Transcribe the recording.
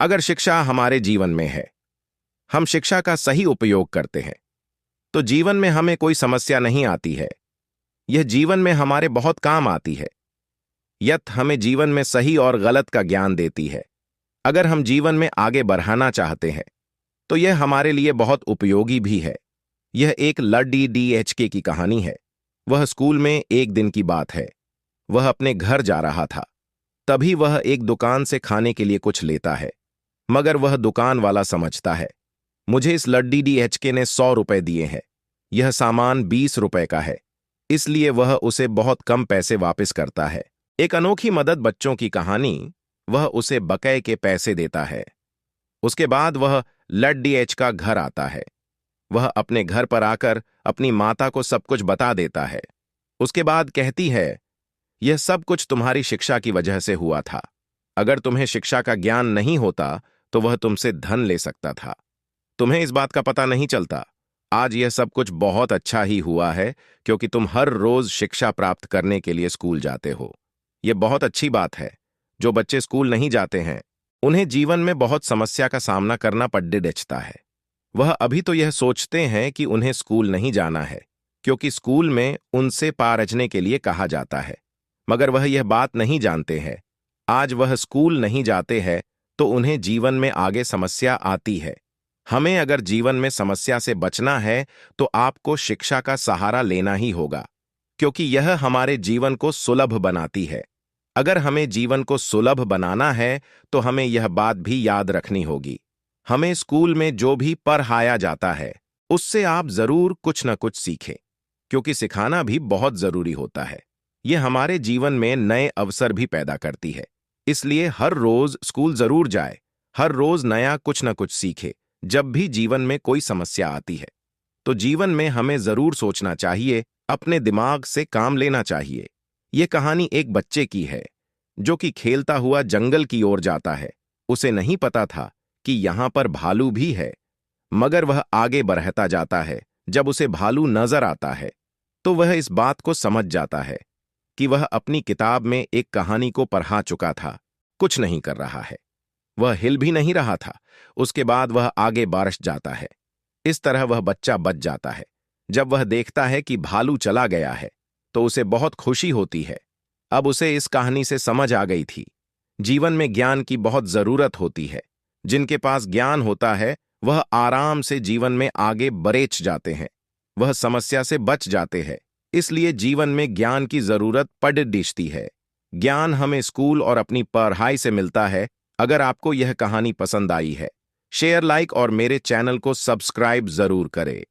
अगर शिक्षा हमारे जीवन में है, हम शिक्षा का सही उपयोग करते हैं, तो जीवन में हमें कोई समस्या नहीं आती है। यह जीवन में हमारे बहुत काम आती है। यह हमें जीवन में सही और गलत का ज्ञान देती है। अगर हम जीवन में आगे बढ़ाना चाहते हैं, तो यह हमारे लिए बहुत उपयोगी भी है। यह एक लड्डी डीएचके की कहानी है। वह स्कूल में एक दिन की बात है। वह अपने घर जा रहा था। तभी वह एक दुकान से खाने के लिए कुछ लेता है, मगर वह दुकान वाला समझता है, मुझे इस लड्डी डीएचके ने 100 रुपए दिए हैं, यह सामान 20 रुपए का है, इसलिए वह उसे बहुत कम पैसे वापस करता है। एक अनोखी मदद बच्चों की कहानी। वह उसे बकाए के पैसे देता है। उसके बाद वह लड्डी एच का घर आता है। वह अपने घर पर आकर अपनी माता को सब कुछ बता देता है। उसके बाद कहती है, यह सब कुछ तुम्हारी शिक्षा की वजह से हुआ था। अगर तुम्हें शिक्षा का ज्ञान नहीं होता तो वह तुमसे धन ले सकता था। तुम्हें इस बात का पता नहीं चलता। आज यह सब कुछ बहुत अच्छा ही हुआ है, क्योंकि तुम हर रोज शिक्षा प्राप्त करने के लिए स्कूल जाते हो। यह बहुत अच्छी बात है। जो बच्चे स्कूल नहीं जाते हैं, उन्हें जीवन में बहुत समस्या का सामना करना पड़ता है। वह अभी तो यह सोचते हैं कि उन्हें स्कूल नहीं जाना है, क्योंकि स्कूल में उनसे पारखने के लिए कहा जाता है, मगर वह यह बात नहीं जानते हैं। आज वह स्कूल नहीं जाते हैं तो उन्हें जीवन में आगे समस्या आती है। हमें अगर जीवन में समस्या से बचना है तो आपको शिक्षा का सहारा लेना ही होगा, क्योंकि यह हमारे जीवन को सुलभ बनाती है। अगर हमें जीवन को सुलभ बनाना है तो हमें यह बात भी याद रखनी होगी, हमें स्कूल में जो भी पढ़ाया जाता है उससे आप जरूर कुछ न कुछ सीखें, क्योंकि सिखाना भी बहुत जरूरी होता है। यह हमारे जीवन में नए अवसर भी पैदा करती है। इसलिए हर रोज स्कूल जरूर जाए, हर रोज नया कुछ न कुछ सीखे। जब भी जीवन में कोई समस्या आती है तो जीवन में हमें जरूर सोचना चाहिए, अपने दिमाग से काम लेना चाहिए। यह कहानी एक बच्चे की है जो कि खेलता हुआ जंगल की ओर जाता है। उसे नहीं पता था कि यहां पर भालू भी है, मगर वह आगे बढ़ता जाता है। जब उसे भालू नजर आता है तो वह इस बात को समझ जाता है कि वह अपनी किताब में एक कहानी को पढ़ा चुका था। कुछ नहीं कर रहा है, वह हिल भी नहीं रहा था। उसके बाद वह आगे बढ़ जाता है। इस तरह वह बच्चा बच जाता है। जब वह देखता है कि भालू चला गया है तो उसे बहुत खुशी होती है। अब उसे इस कहानी से समझ आ गई थी, जीवन में ज्ञान की बहुत जरूरत होती है। जिनके पास ज्ञान होता है वह आराम से जीवन में आगे बढ़ जाते हैं, वह समस्या से बच जाते हैं। इसलिए जीवन में ज्ञान की जरूरत पड़ती है। ज्ञान हमें स्कूल और अपनी पढ़ाई से मिलता है। अगर आपको यह कहानी पसंद आई है, शेयर, लाइक और मेरे चैनल को सब्सक्राइब जरूर करें।